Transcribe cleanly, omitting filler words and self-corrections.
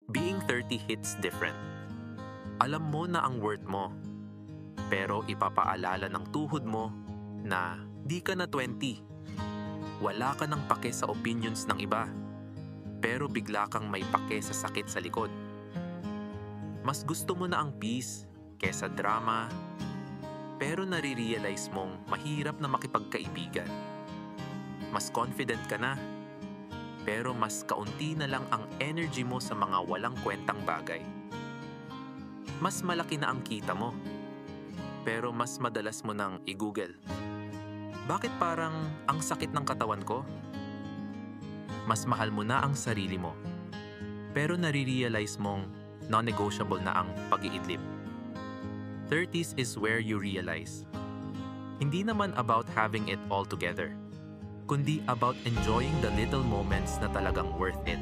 Being 30 hits different. Alam mo na ang worth mo, pero ipapaalala ng tuhod mo na di ka na 20. Wala ka ng pake sa opinions ng iba, pero bigla kang may pake sa sakit sa likod. Mas gusto mo na ang peace kesa drama, pero nare-realize mong mahirap na makipagkaibigan. Mas confident ka na, pero mas kaunti na lang ang energy mo sa mga walang kwentang bagay. Mas malaki na ang kita mo, pero mas madalas mo nang i-google. Bakit parang ang sakit ng katawan ko? Mas mahal mo na ang sarili mo, pero nare-realize mong non-negotiable na ang pag-iidlip. 30s is where you realize. Hindi naman about having it all together, kundi about enjoying the little moments na talagang worth it.